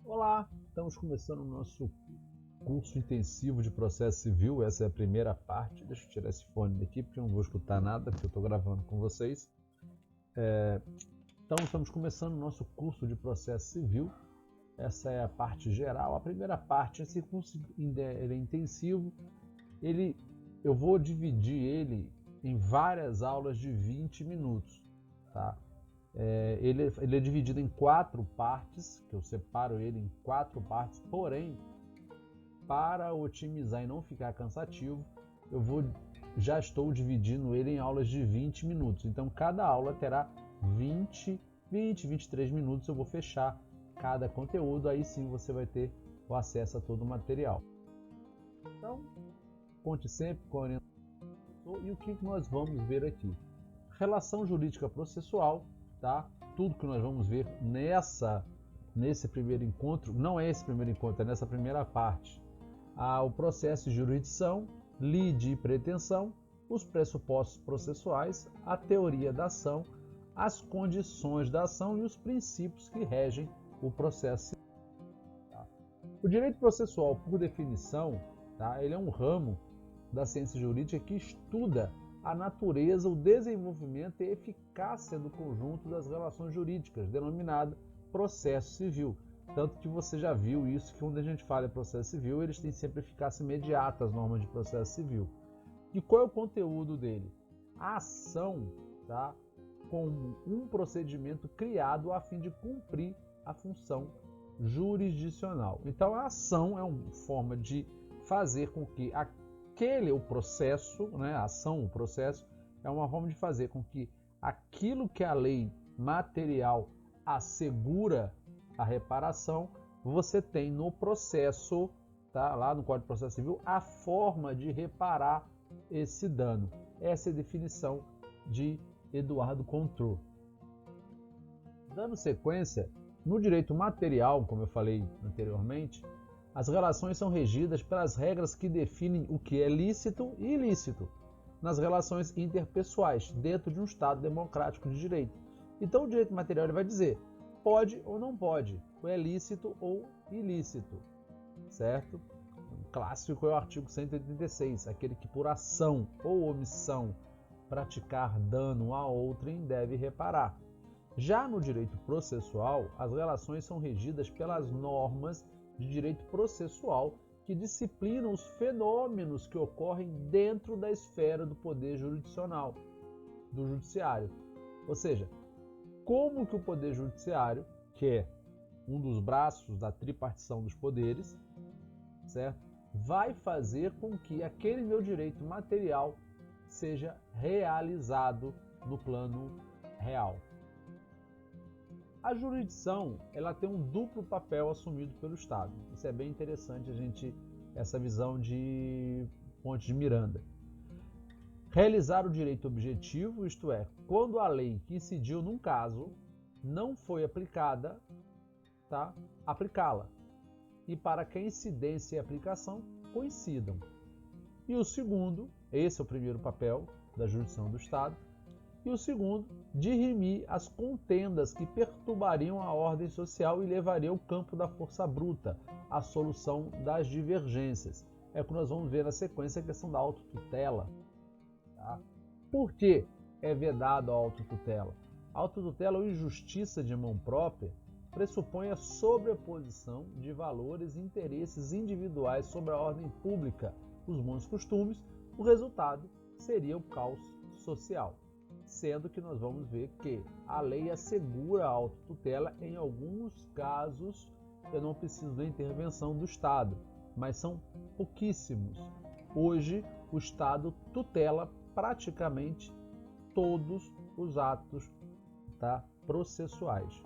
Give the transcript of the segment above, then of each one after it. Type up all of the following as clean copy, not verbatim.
Olá, estamos começando o nosso curso intensivo de processo civil. Essa é a primeira parte. Deixa eu tirar esse fone daqui porque eu não vou escutar nada, porque eu estou gravando com vocês. Então, estamos começando o nosso curso de processo civil. Essa é a parte geral. A primeira parte, esse curso ele é intensivo. Eu vou dividir ele em várias aulas de 20 minutos. Tá? Ele é dividido em 4 partes, que eu separo ele em 4 partes, porém, para otimizar e não ficar cansativo, já estou dividindo ele em aulas de 20 minutos. Então, cada aula terá 23 minutos. Eu vou fechar cada conteúdo, aí sim você vai ter o acesso a todo o material. Então, conte sempre com a orientação. E o que nós vamos ver aqui? Relação jurídica processual, tá? Tudo que nós vamos ver nesse primeiro encontro, não é esse primeiro encontro, é nessa primeira parte. O processo de jurisdição, lide e pretensão, os pressupostos processuais, a teoria da ação, as condições da ação e os princípios que regem o processo. O direito processual, por definição, tá? Ele é um ramo da ciência jurídica que estuda a natureza, o desenvolvimento e a eficácia do conjunto das relações jurídicas, denominada processo civil. Tanto que você já viu isso, que quando a gente fala em processo civil, eles têm sempre eficácia imediata, as normas de processo civil. E qual é o conteúdo dele? A ação, tá, como um procedimento criado a fim de cumprir a função jurisdicional. Então, a ação é uma forma de fazer com que o processo, né, a ação, o processo, é uma forma de fazer com que aquilo que a lei material assegura a reparação, você tem no processo, tá, lá no Código de Processo Civil, a forma de reparar esse dano. Essa é a definição de Eduardo Contrô. Dando sequência, no direito material, como eu falei anteriormente, as relações são regidas pelas regras que definem o que é lícito e ilícito nas relações interpessoais dentro de um Estado democrático de direito. Então, o direito material ele vai dizer pode ou não pode, é lícito ou ilícito, certo? Um clássico é o artigo 186, aquele que por ação ou omissão praticar dano a outrem deve reparar. Já no direito processual, as relações são regidas pelas normas de direito processual que disciplinam os fenômenos que ocorrem dentro da esfera do poder jurisdicional, do judiciário. Ou seja, como que o poder judiciário, que é um dos braços da tripartição dos poderes, certo, vai fazer com que aquele meu direito material seja realizado no plano real. A jurisdição ela tem um duplo papel assumido pelo Estado. Isso é bem interessante essa visão de Ponte de Miranda. Realizar o direito objetivo, isto é, quando a lei que incidiu num caso não foi aplicada, tá? Aplicá-la. E para que a incidência e a aplicação coincidam. E o segundo, esse é o primeiro papel da jurisdição do Estado, e o segundo, dirimir as contendas que perturbariam a ordem social e levariam ao campo da força bruta, à solução das divergências. É o que nós vamos ver na sequência a questão da autotutela. Tá? Por que é vedado a autotutela? A autotutela ou injustiça de mão própria pressupõe a sobreposição de valores e interesses individuais sobre a ordem pública, os bons costumes. O resultado seria o caos social. Sendo que nós vamos ver que a lei assegura a autotutela. Em alguns casos, eu não preciso da intervenção do Estado, mas são pouquíssimos. Hoje, o Estado tutela praticamente todos os atos, tá, processuais.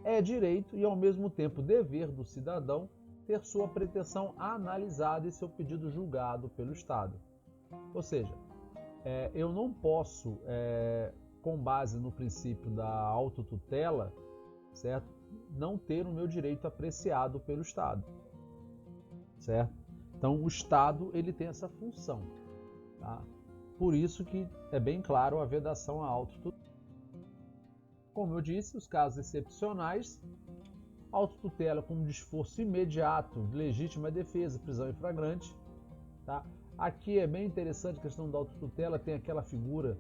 É direito e, ao mesmo tempo, dever do cidadão ter sua pretensão analisada e seu pedido julgado pelo Estado. Ou seja, eu não posso, com base no princípio da autotutela, certo, não ter o meu direito apreciado pelo Estado, certo? Então, o Estado ele tem essa função, tá? Por isso que é bem claro a vedação à autotutela. Como eu disse, os casos excepcionais Autotutela como desforço imediato, legítima defesa, prisão em flagrante. Tá? Aqui é bem interessante a questão da autotutela, tem aquela figura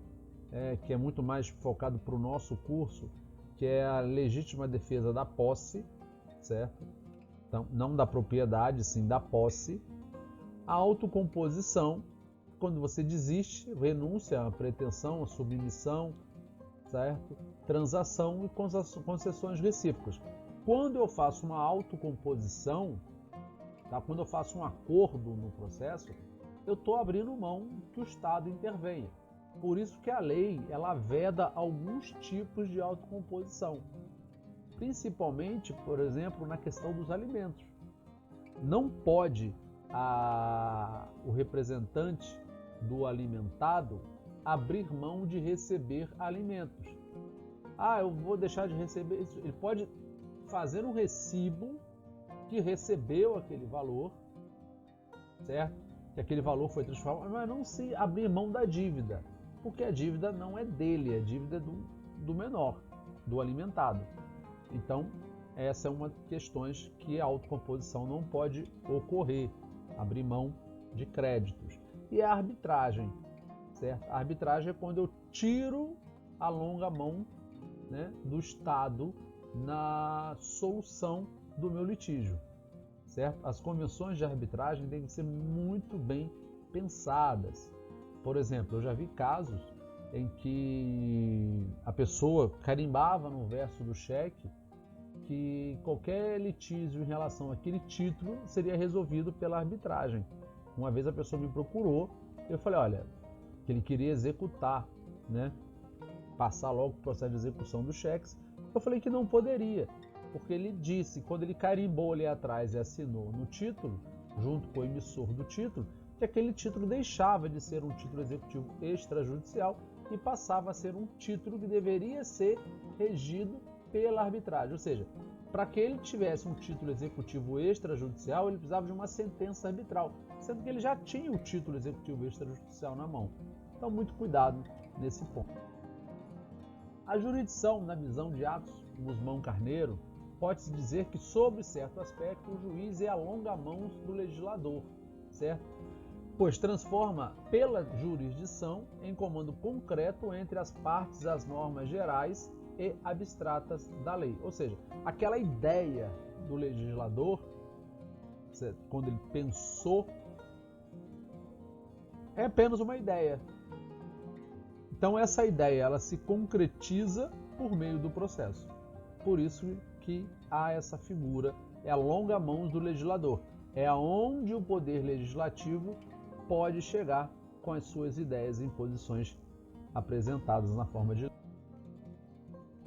que é muito mais focado para o nosso curso, que é a legítima defesa da posse, certo? Então, não da propriedade, sim da posse. A autocomposição, quando você desiste, renúncia à pretensão, à submissão, certo? Transação e concessões recíprocas. Quando eu faço uma autocomposição, tá? Quando eu faço um acordo no processo, eu estou abrindo mão que o Estado intervenha. Por isso que a lei ela veda alguns tipos de autocomposição, principalmente, por exemplo, na questão dos alimentos. Não pode o representante do alimentado abrir mão de receber alimentos. Eu vou deixar de receber isso. Ele pode fazer um recibo que recebeu aquele valor, certo? Que aquele valor foi transformado, mas não se abrir mão da dívida, porque a dívida não é dele, a dívida é do menor, do alimentado. Então, essa é uma das questões que a autocomposição não pode ocorrer, abrir mão de créditos. E a arbitragem, certo? A arbitragem é quando eu tiro a longa mão, né, do Estado na solução do meu litígio, certo? As convenções de arbitragem devem ser muito bem pensadas. Por exemplo, eu já vi casos em que a pessoa carimbava no verso do cheque que qualquer litígio em relação àquele título seria resolvido pela arbitragem. Uma vez a pessoa me procurou, eu falei, olha, que ele queria executar, né, passar logo o processo de execução dos cheques. Eu falei que não poderia, porque ele disse, quando ele carimbou ali atrás e assinou no título, junto com o emissor do título, que aquele título deixava de ser um título executivo extrajudicial e passava a ser um título que deveria ser regido pela arbitragem. Ou seja, para que ele tivesse um título executivo extrajudicial, ele precisava de uma sentença arbitral, sendo que ele já tinha o título executivo extrajudicial na mão. Então, muito cuidado nesse ponto. A jurisdição, na visão de Atos Guzmão Carneiro, pode-se dizer que, sob certo aspecto, o juiz é a longa mão do legislador, certo? Pois transforma pela jurisdição em comando concreto entre as partes as normas gerais e abstratas da lei. Ou seja, aquela ideia do legislador, quando ele pensou, é apenas uma ideia. Então essa ideia ela se concretiza por meio do processo. Por isso que há essa figura, é a longa mão do legislador. É aonde o poder legislativo pode chegar com as suas ideias e imposições apresentadas na forma de lei.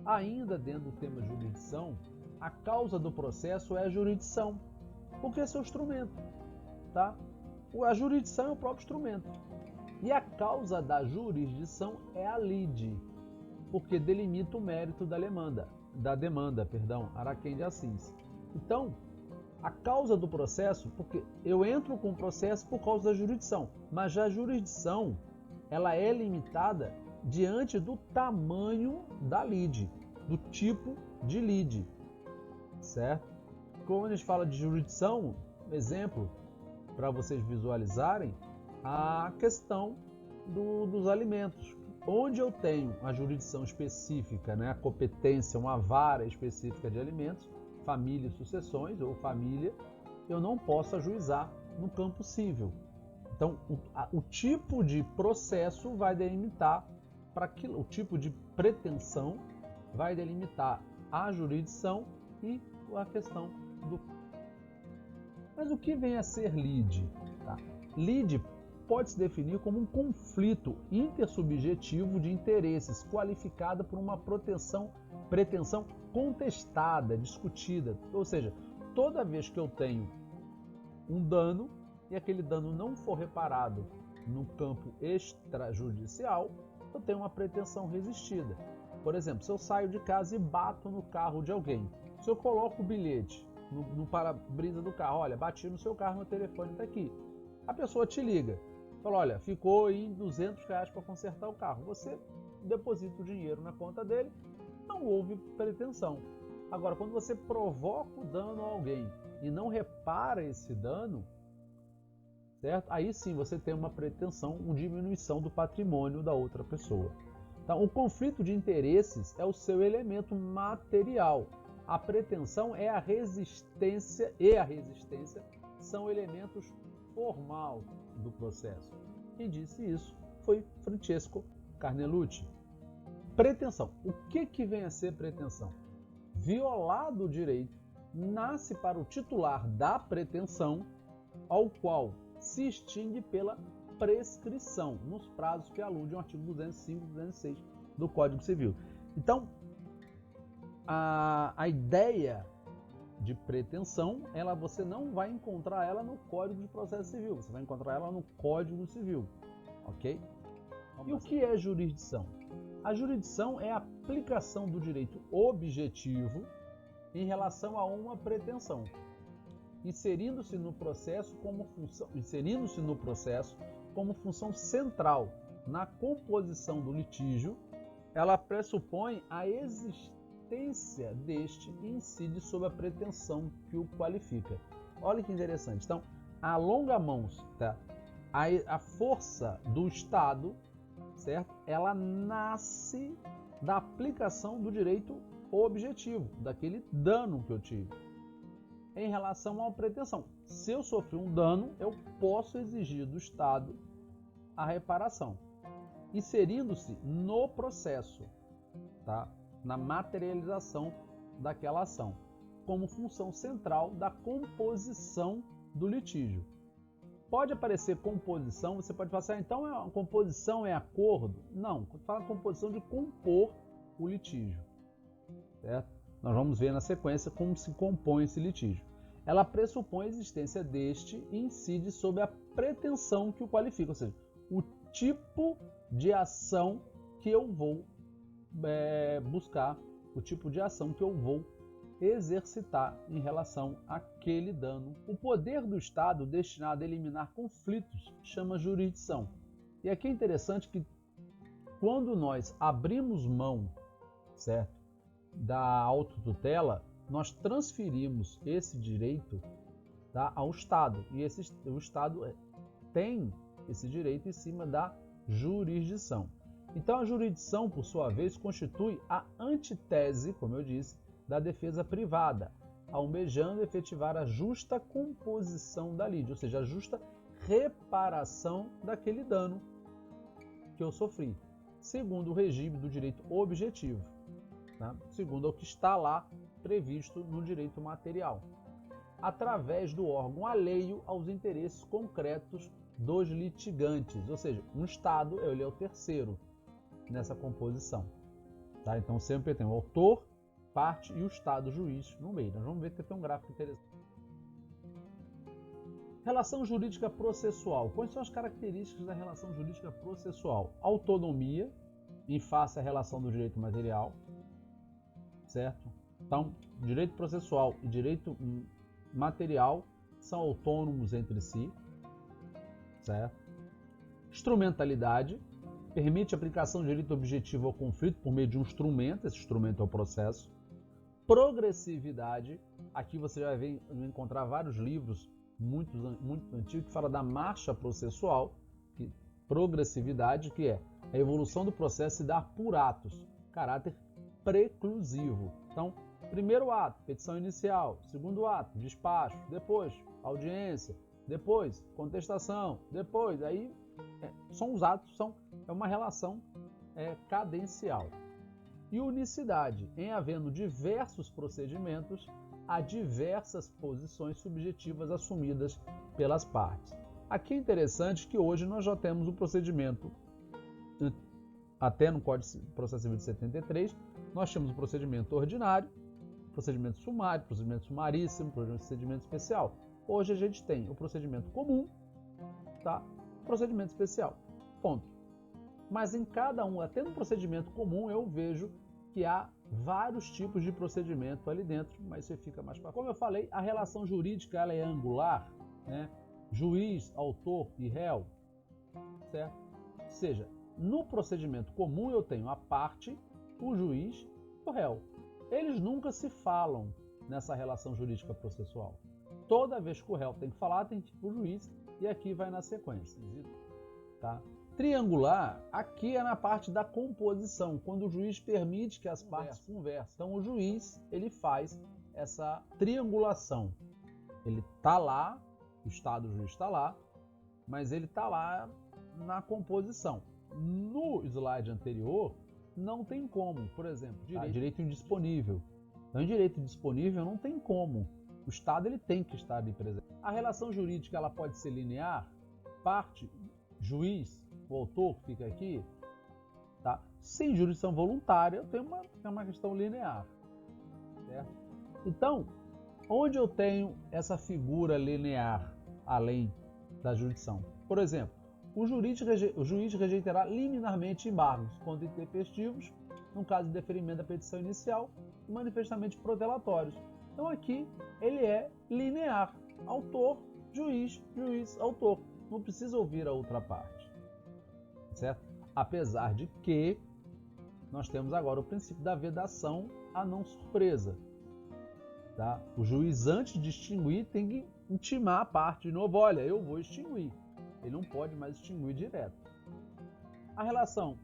Ainda dentro do tema jurisdição, a causa do processo é a jurisdição, porque é seu instrumento, tá? A jurisdição é o próprio instrumento. E a causa da jurisdição é a lide, porque delimita o mérito da demanda, Araquém de Assis. Então, a causa do processo, porque eu entro com o processo por causa da jurisdição, mas a jurisdição ela é limitada diante do tamanho da lide, do tipo de lide, certo? Quando a gente fala de jurisdição, exemplo, para vocês visualizarem, a questão dos alimentos. Onde eu tenho a jurisdição específica, né, a competência, uma vara específica de alimentos, família e sucessões, ou família, eu não posso ajuizar no campo civil. Então, o tipo de processo vai delimitar para aquilo, o tipo de pretensão vai delimitar a jurisdição e a questão do. Mas o que vem a ser lide? Tá? Lide pode se definir como um conflito intersubjetivo de interesses qualificada por uma pretensão contestada, discutida. Ou seja, toda vez que eu tenho um dano e aquele dano não for reparado no campo extrajudicial, eu tenho uma pretensão resistida. Por exemplo, se eu saio de casa e bato no carro de alguém, se eu coloco o bilhete no para-brisa do carro, olha, bati no seu carro, meu telefone está aqui. A pessoa te liga, fala, olha, ficou aí R$200 para consertar o carro. Você deposita o dinheiro na conta dele, não houve pretensão. Agora, quando você provoca o dano a alguém e não repara esse dano, certo? Aí sim você tem uma pretensão, uma diminuição do patrimônio da outra pessoa. Então, o conflito de interesses é o seu elemento material. A pretensão é a resistência, e a resistência são elementos formal do processo. Quem disse isso foi Francesco Carnelucci. Pretensão. O que vem a ser pretensão? Violado o direito, nasce para o titular da pretensão, ao qual se extingue pela prescrição, nos prazos que aludem ao artigo 205 e 206 do Código Civil. Então, a ideia de pretensão, você não vai encontrar ela no Código de Processo Civil, você vai encontrar ela no Código Civil, ok? E o que é jurisdição? A jurisdição é a aplicação do direito objetivo em relação a uma pretensão, inserindo-se no processo como função central na composição do litígio. Ela pressupõe a existência deste e incide sobre a pretensão que o qualifica. Olha que interessante. Então, a alonga-mãos, tá? A força do Estado, certo? Ela nasce da aplicação do direito objetivo, daquele dano que eu tive. Em relação à pretensão, se eu sofri um dano, eu posso exigir do Estado a reparação, inserindo-se no processo, tá? Na materialização daquela ação, como função central da composição do litígio. Pode aparecer composição, você pode falar assim, então a composição é acordo? Não, fala composição de compor o litígio, certo? Nós vamos ver na sequência como se compõe esse litígio. Ela pressupõe a existência deste e incide sobre a pretensão que o qualifica, ou seja, o tipo de ação que eu vou buscar, o tipo de ação que eu vou exercitar em relação àquele dano. O poder do Estado destinado a eliminar conflitos chama jurisdição. E aqui é interessante que quando nós abrimos mão, certo, da autotutela, nós transferimos esse direito, tá, ao Estado. E o Estado tem esse direito em cima da jurisdição. Então a jurisdição, por sua vez, constitui a antítese, como eu disse, da defesa privada, almejando efetivar a justa composição da lide, ou seja, a justa reparação daquele dano que eu sofri, segundo o regime do direito objetivo, tá? Segundo o que está lá previsto no direito material, através do órgão alheio aos interesses concretos dos litigantes, ou seja, um Estado ele é o terceiro nessa composição, tá? Então sempre tem o autor, parte e o Estado juiz no meio. Nós vamos ver que tem um gráfico interessante. Relação jurídica processual. Quais são as características da relação jurídica processual? Autonomia em face à relação do direito material, certo? Então, direito processual e direito material são autônomos entre si, certo? Instrumentalidade permite a aplicação de direito objetivo ao conflito por meio de um instrumento, esse instrumento é o processo. Progressividade, aqui você já vai encontrar vários livros muito antigos que falam da marcha processual, progressividade, que é a evolução do processo se dar por atos, caráter preclusivo. Então, primeiro ato, petição inicial, segundo ato, despacho, depois audiência, depois contestação, depois aí são os atos, é uma relação cadencial. E unicidade, em havendo diversos procedimentos, há diversas posições subjetivas assumidas pelas partes. Aqui é interessante que hoje nós já temos o procedimento, até no Código de Processo Civil de 73, nós temos o procedimento ordinário, procedimento sumário, procedimento sumaríssimo, procedimento especial. Hoje a gente tem o procedimento comum, tá? Procedimento especial, ponto. Mas em cada um, até no procedimento comum, eu vejo que há vários tipos de procedimento ali dentro, mas você fica mais para. Como eu falei, a relação jurídica ela é angular, né? Juiz, autor e réu, certo? Ou seja, no procedimento comum eu tenho a parte, o juiz e o réu. eles nunca se falam nessa relação jurídica processual. Toda vez que o réu tem que falar, tem que ir para o juiz, e aqui vai na sequência. Tá? Triangular, aqui é na parte da composição, quando o juiz permite que as partes conversem. Então o juiz, ele faz essa triangulação. Ele está lá, o estado do juiz está lá, mas ele está lá na composição. No slide anterior, não tem como, por exemplo, direito indisponível. Então, em direito disponível não tem como. O Estado ele tem que estar ali presente. A relação jurídica ela pode ser linear, parte, juiz, o autor que fica aqui, tá? Sem jurisdição voluntária, eu tenho uma questão linear. Certo? Então, onde eu tenho essa figura linear além da jurisdição? Por exemplo, o juiz rejeitará liminarmente embargos quando intempestivos, no caso de deferimento da petição inicial, e manifestamente protelatórios. Então aqui ele é linear, autor, juiz, juiz, autor. Não precisa ouvir a outra parte, certo? Apesar de que nós temos agora o princípio da vedação à não surpresa. Tá? O juiz, antes de extinguir, tem que intimar a parte de novo, olha, eu vou extinguir. Ele não pode mais extinguir direto. A relação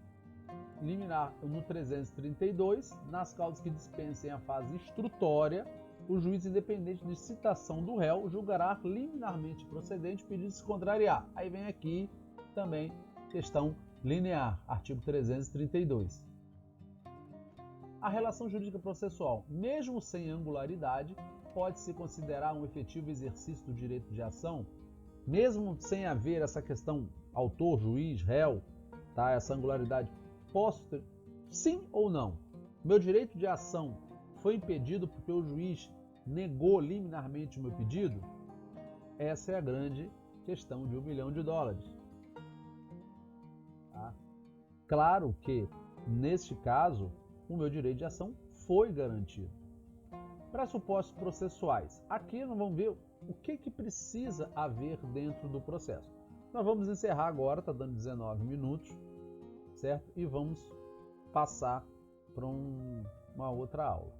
liminar no 332, nas causas que dispensem a fase instrutória, o juiz, independente de citação do réu, julgará liminarmente procedente o pedido de se contrariar. Aí vem aqui também questão linear, artigo 332. A relação jurídica processual, mesmo sem angularidade, pode-se considerar um efetivo exercício do direito de ação, mesmo sem haver essa questão autor, juiz, réu, tá? Essa angularidade, posso ter, sim ou não? Meu direito de ação foi impedido porque o juiz negou liminarmente o meu pedido? Essa é a grande questão de $1 milhão. Tá? Claro que, neste caso, o meu direito de ação foi garantido. Pressupostos processuais. Aqui nós vamos ver o que precisa haver dentro do processo. Nós vamos encerrar agora, está dando 19 minutos, certo? E vamos passar para uma outra aula.